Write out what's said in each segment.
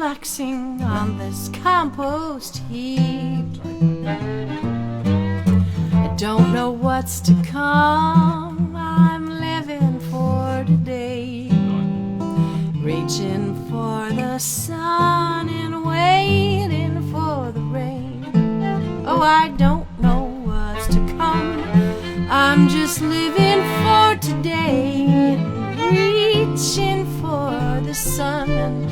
relaxing on this compost heap. I don't know what's to come. I'm living for today, reaching for the sun and waiting for the rain. Oh, I don't know what's to come. I'm just living for today, reaching for the sun, and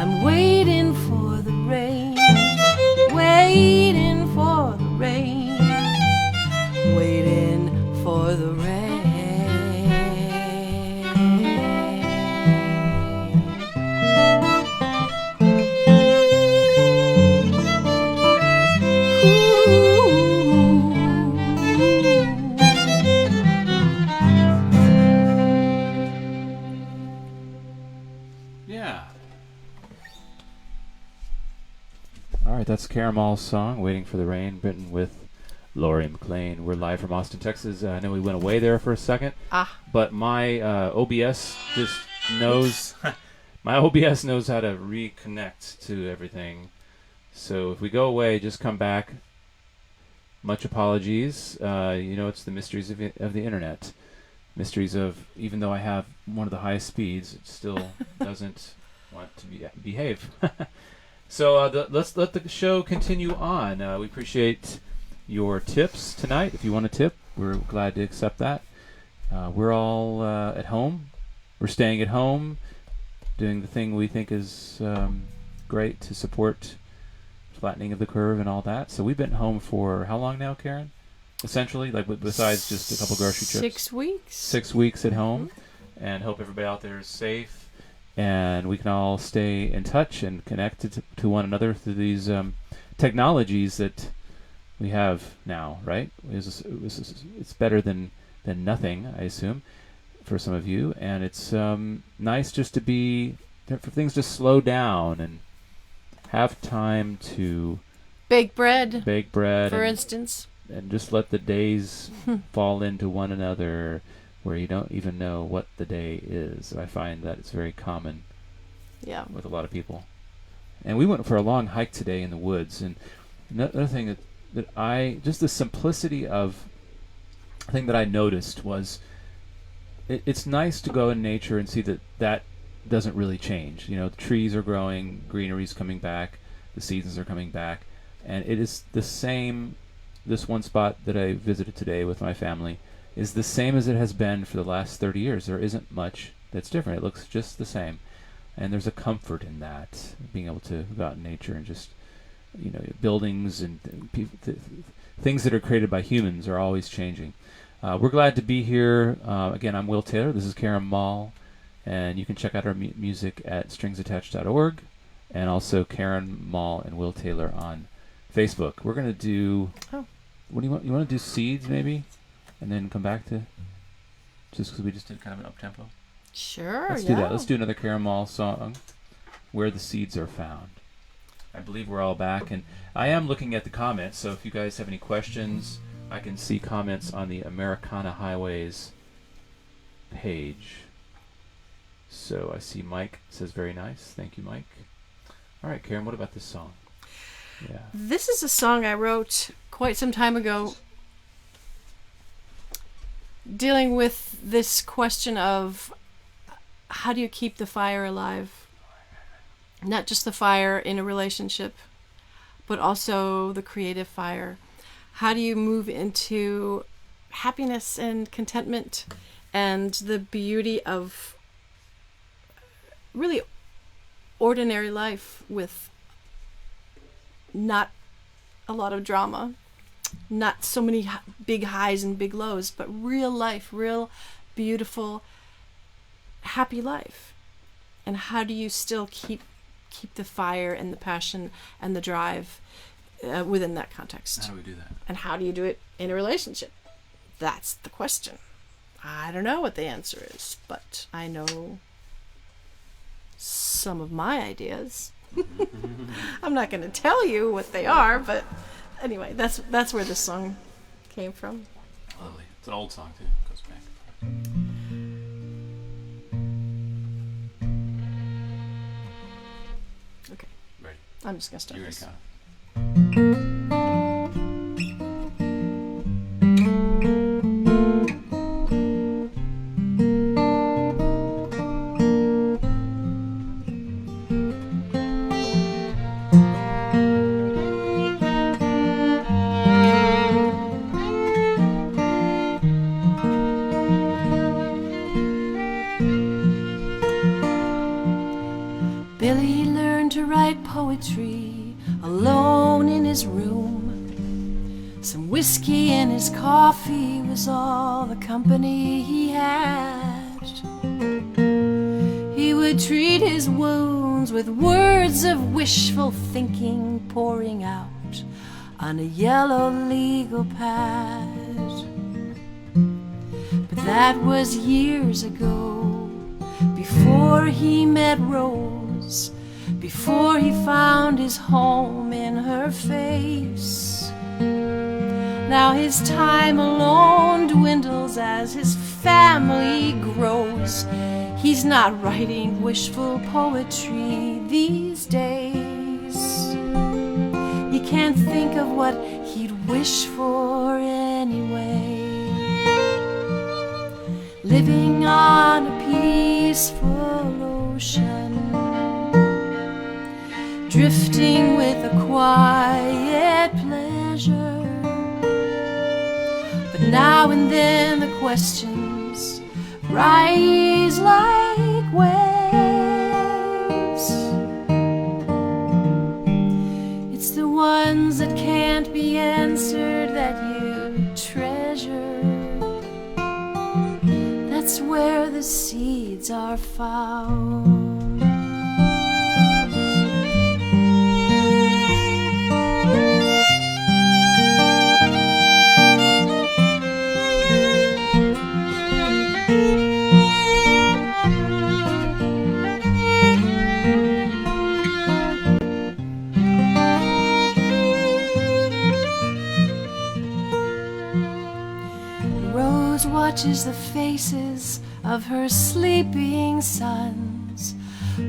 I'm waiting for the rain, waiting for the rain, waiting for the rain. That's Caramel's song, Waiting for the Rain, written with Lori McLean. We're live from Austin, Texas. I know we went away there for a second, but my OBS just knows my OBS knows how to reconnect to everything. So if we go away, just come back. Much apologies. It's the mysteries of the internet. Mysteries of, even though I have one of the highest speeds, it still doesn't want to behave. So let's let the show continue on. We appreciate your tips tonight. If you want a tip, we're glad to accept that. We're all at home. We're staying at home, doing the thing we think is great to support flattening of the curve and all that. So we've been home for how long now, Karen? Essentially, like besides just a couple grocery trips. 6 weeks. 6 weeks at home, and hope everybody out there is safe. And we can all stay in touch and connected to one another through these technologies that we have now, right? It's better than nothing, I assume, for some of you. And it's nice just to for things to slow down and have time to bake bread, for instance. And just let the days fall into one another, where you don't even know what the day is. I find that it's very common with a lot of people. And we went for a long hike today in the woods. And another thing just the simplicity of thing that I noticed was it's nice to go in nature and see that doesn't really change. The trees are growing, greenery's coming back, the seasons are coming back. And it is the same. This one spot that I visited today with my family is the same as it has been for the last 30 years. There isn't much that's different. It looks just the same. And there's a comfort in that, being able to go out in nature and just, buildings and things that are created by humans are always changing. We're glad to be here. Again, I'm Will Taylor. This is Karen Mall. And you can check out our music at stringsattached.org, and also Karen Mall and Will Taylor on Facebook. We're going to do... What do you want? You want to do Seeds, maybe? And then come back to, just because we just did kind of an up-tempo? Sure, Let's do that. Let's do another Caramel song, Where the Seeds Are Found. I believe we're all back, and I am looking at the comments, so if you guys have any questions, I can see comments on the Americana Highways page. So I see Mike says very nice. Thank you, Mike. All right, Karen, what about this song? Yeah. This is a song I wrote quite some time ago, dealing with this question of how do you keep the fire alive? Not just the fire in a relationship, but also the creative fire. How do you move into happiness and contentment and the beauty of really ordinary life with not a lot of drama, not so many big highs and big lows, but real life, real beautiful, happy life. And how do you still keep the fire and the passion and the drive within that context? How do we do that? And how do you do it in a relationship? That's the question. I don't know what the answer is, but I know some of my ideas. I'm not going to tell you what they are, but anyway, that's where this song came from. Lovely. It's an old song too. It goes back. Okay. I'm just going to start this. Billy learned to write poetry alone in his room. Some whiskey in his coffee was all the company he had. He would treat his wounds with words of wishful thinking pouring out on a yellow legal pad. But that was years ago, before he met Rose, before he found his home in her face. Now his time alone dwindles as his family grows. He's not writing wishful poetry these days. He can't think of what he'd wish for anyway. Living on a peaceful ocean, drifting with a quiet pleasure. But now and then the questions rise like waves. It's the ones that can't be answered that you treasure. That's where the seeds are found. Rose watches the faces of her sleeping sons,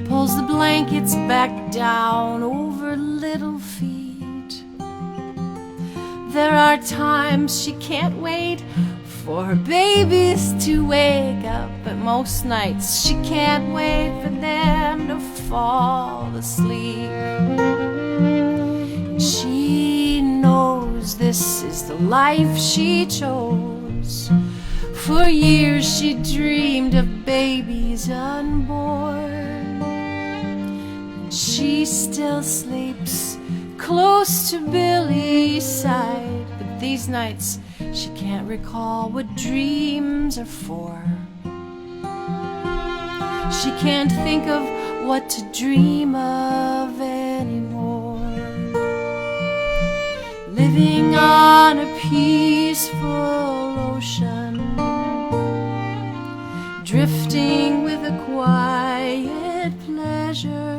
pulls the blankets back down over little feet. There are times she can't wait for her babies to wake up, but most nights she can't wait for them to fall asleep. And she knows this is the life she chose. For years she dreamed of babies unborn, and she still sleeps close to Billy's side. But these nights she can't recall what dreams are for. She can't think of what to dream of anymore. Living on a peaceful ocean, drifting with a quiet pleasure.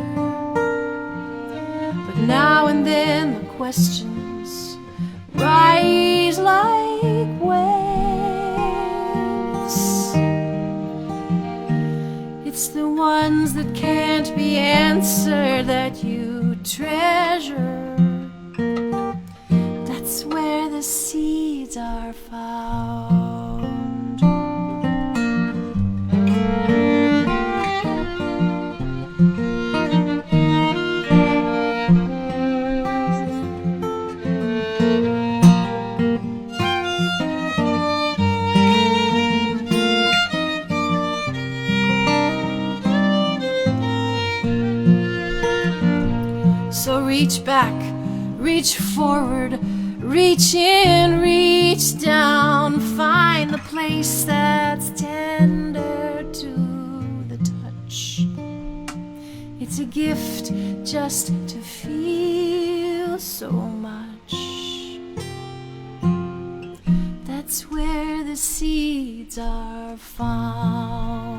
But now and then the questions rise like waves. It's the ones that can't be answered that you treasure. That's where the seeds are found. So reach back, reach forward, reach in, reach down, find the place that's tender to the touch. It's a gift just to feel so much. That's where the seeds are found.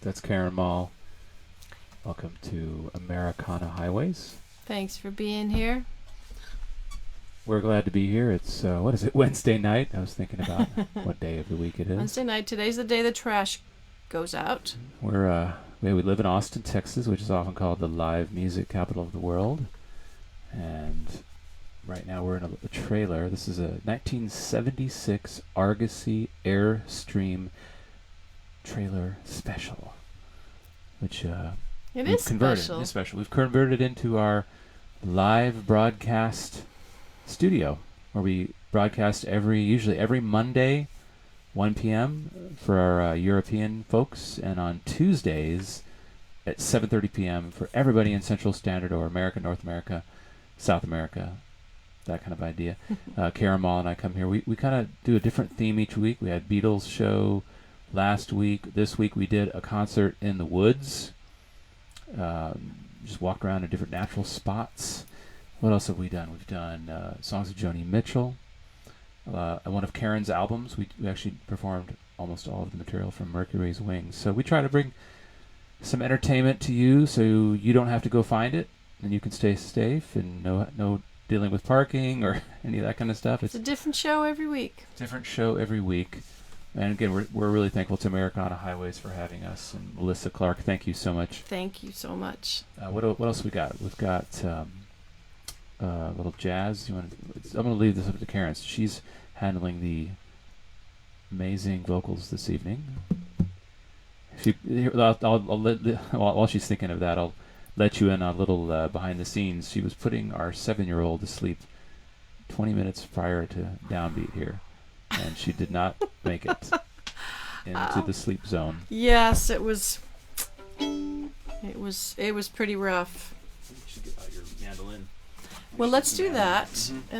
That's Karen Mall. Welcome to Americana Highways. Thanks for being here. We're glad to be here. It's, what is it, Wednesday night? I was thinking about what day of the week it is. Wednesday night. Today's the day the trash goes out. We live in Austin, Texas, which is often called the live music capital of the world. And right now we're in a trailer. This is a 1976 Argosy Airstream trailer special, which it is special. It's special. We've converted it into our live broadcast studio, where we broadcast usually every Monday, 1 p.m. for our European folks, and on Tuesdays at 7:30 p.m. for everybody in Central Standard or America, North America, South America, that kind of idea. Karen Mall and I come here. We kind of do a different theme each week. We had Beatles show last week. This week we did a concert in the woods. Just walked around in different natural spots. What else have we done? We've done songs of Joni Mitchell. One of Karen's albums. We actually performed almost all of the material from Mercury's Wings. So we try to bring some entertainment to you so you don't have to go find it, and you can stay safe and no dealing with parking or any of that kind of stuff. It's a different show every week. And again, we're really thankful to Americana Highways for having us. And Melissa Clark, thank you so much. Thank you so much. What else we got? We've got a little jazz. I'm going to leave this up to Karen. She's handling the amazing vocals this evening. While she's thinking of that, I'll let you in on a little behind the scenes. She was putting our 7-year-old to sleep 20 minutes prior to downbeat here, and she did not make it into the sleep zone. Yes, it was pretty rough. You should get out your mandolin. Well, let's do that. Mm-hmm.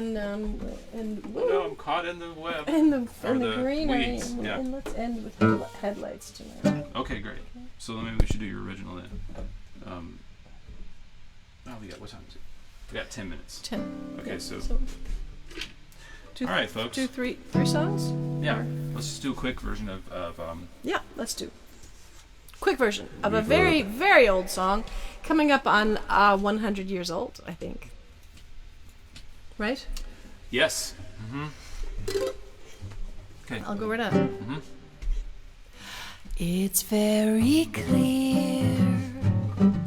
And no, I'm caught in the web. In the greenery. Weeds. Yeah. And let's end with headlights tonight. Okay, great. So maybe we should do your original then. What time is it? We got 10 minutes. 10. Okay, yeah, so all right, folks. Three songs? Yeah. Let's just do a quick version of yeah, let's do. Quick version of a very, very old song coming up on 100 years old, I think. Right? Yes. Mm-hmm. Okay. I'll go right on. Mm-hmm. It's very clear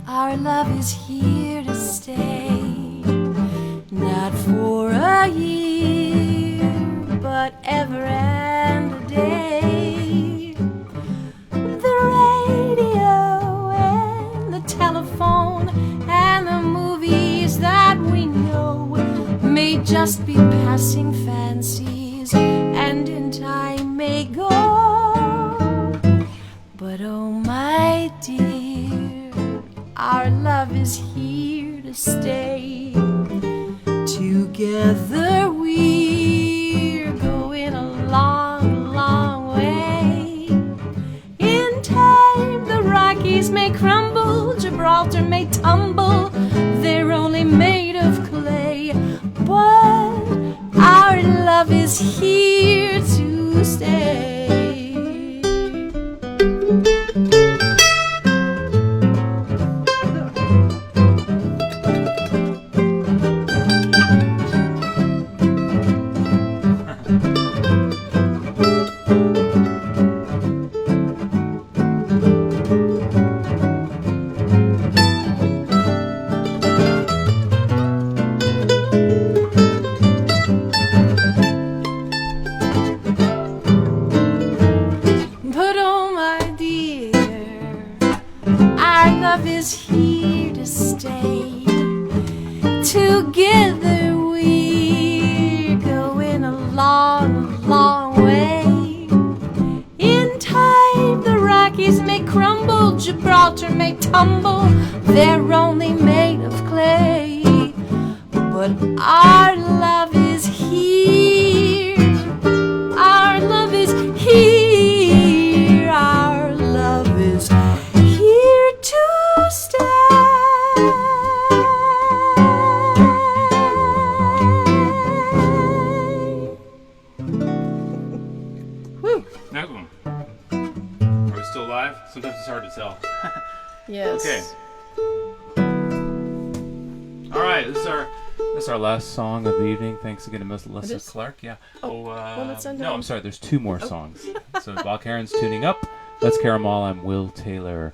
our love is here to stay, not for a year, but ever and a day. The radio and the telephone and the movies that we know may just be passing fancies, and in time may go. But oh my dear, our love is here to stay. Together we're going a long, long way. In time the Rockies may crumble, Gibraltar may tumble, they're only made of clay. But our love is here to stay. Gibraltar may tumble, they're only made of clay. But our love is here, our love is here, our love is here to stay. Woo! Next one. Are we still still alive? Sometimes it's hard to tell. Yes. Okay. All right, this is our last song of the evening. Thanks again to Miss Melissa Clark. Yeah. No, I'm sorry. There's 2 more songs. So while Karen's tuning up, let's Caramel. I'm Will Taylor,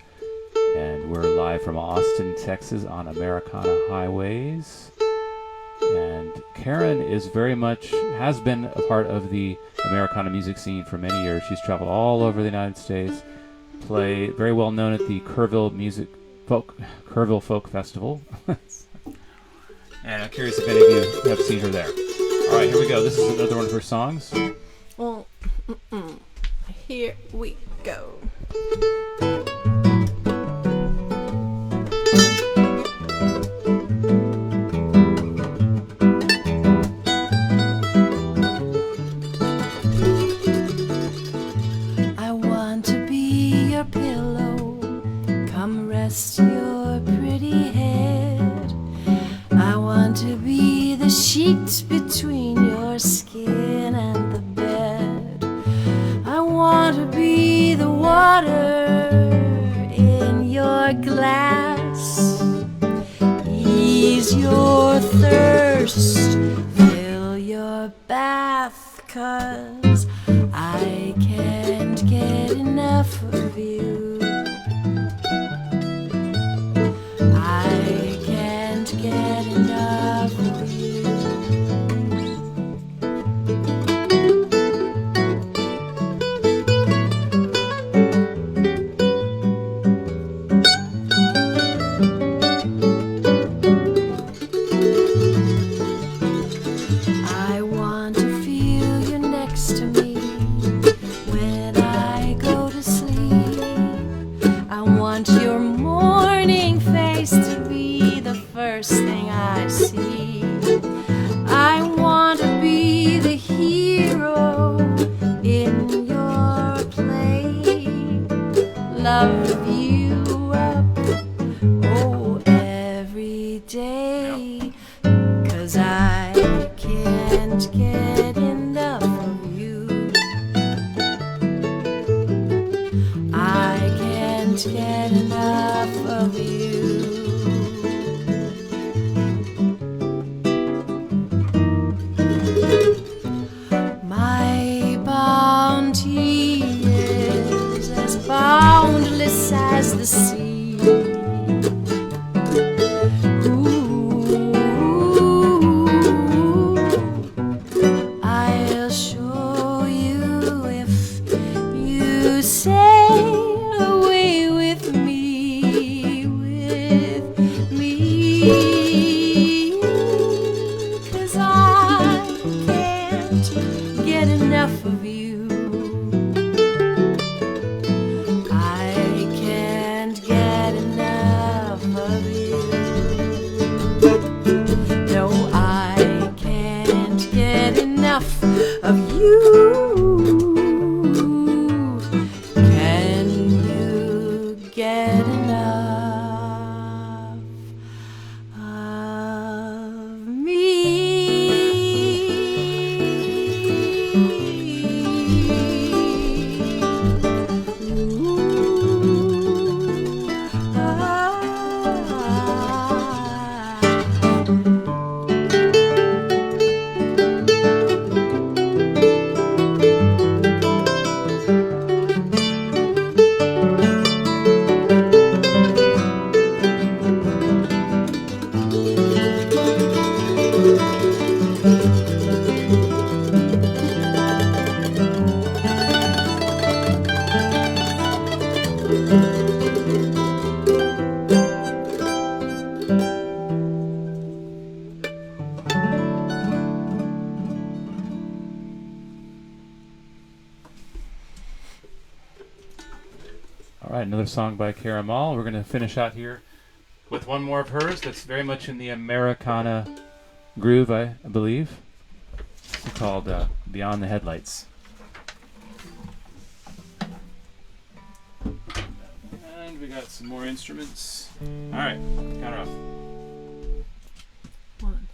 and we're live from Austin, Texas, on Americana highways. And Karen is has been a part of the Americana music scene for many years. She's traveled all over the United States, very well known at the Kerrville Folk Festival. And I'm curious if any of you have seen her there. All right, here we go. This is another one of her songs. Well, here we go. I want to be your pillow. Come rest your pretty head. I want to be the sheets between your skin and the bed. I want to be the water in your glass. Ease your thirst, fill your bath, 'cause I can't get enough of you. I can't get enough of you. I want to feel you next to me when I go to sleep. I want your morning face to be the first thing I see. I want to be the hero in your play. Love you up, oh, every day. 'Cause I can't get enough of you. I can't get enough of you. My bounty is as boundless as the sea. I'll show you if you sail away with me, 'cause I can't get enough of you. I can't get enough of you. No, I can't get enough of you. Can you get enough of me? All right, another song by Caramel. We're going to finish out here with one more of hers that's very much in the Americana groove, I believe. It's called Beyond the Headlights. And we got some more instruments. All right, count her off. 1.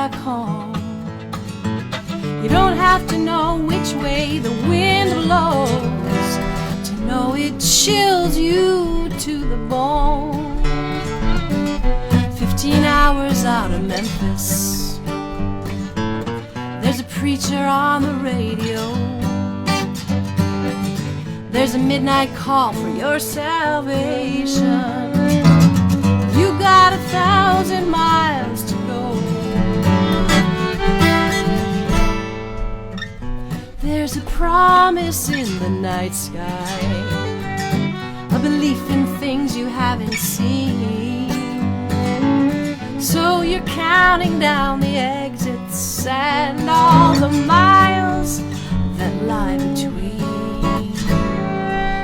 back home. You don't have to know which way the wind blows to know it chills you to the bone. 15 hours out of Memphis, there's a preacher on the radio. There's a midnight call for your salvation. You got 1,000 miles to go. There's a promise in the night sky, a belief in things you haven't seen. So you're counting down the exits and all the miles that lie between.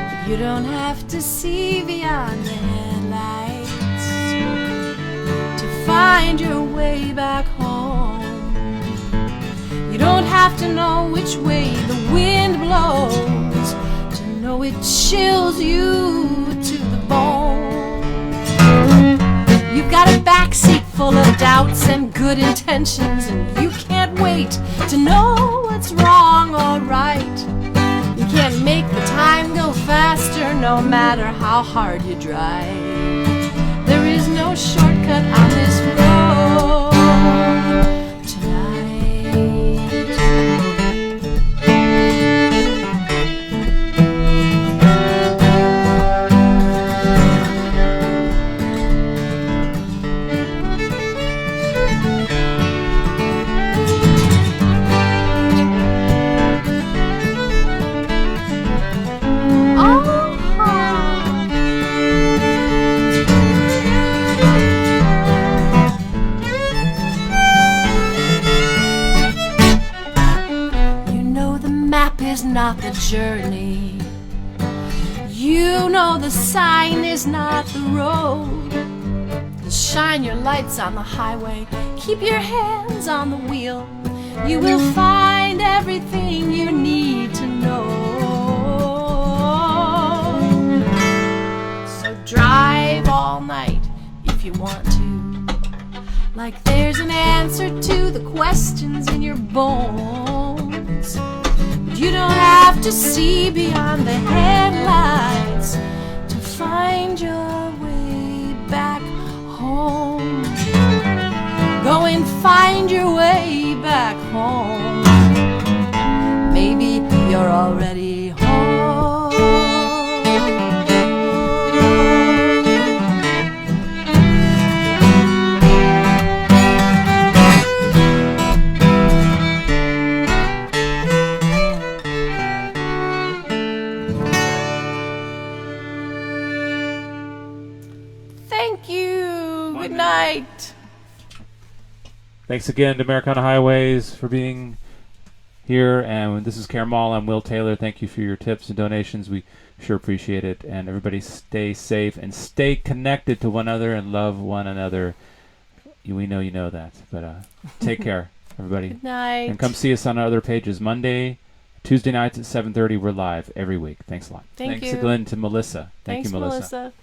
But you don't have to see beyond the headlights to find your way back home. You don't have to know which way the wind blows to know it chills you to the bone. You've got a backseat full of doubts and good intentions, and you can't wait to know what's wrong or right. You can't make the time go faster no matter how hard you drive. There is no shortcut on this road tonight. Not the journey. You know the sign is not the road. Shine your lights on the highway, keep your hands on the wheel. You will find everything you need to know. So drive all night if you want to, like there's an answer to the questions in your bones. You don't have to see beyond the headlights to find your way back home. Go and find your way back home. Maybe you're already home. Night. Thanks again to Americana Highways for being here. And this is Karen Mall. I'm Will Taylor. Thank you for your tips and donations. We sure appreciate it. And everybody stay safe and stay connected to one another and love one another. We know you know that. But take care, everybody. Good night. And come see us on our other pages. Tuesday nights at 7:30. We're live every week. Thanks a lot. Thanks again to Melissa. Thanks, you, Melissa.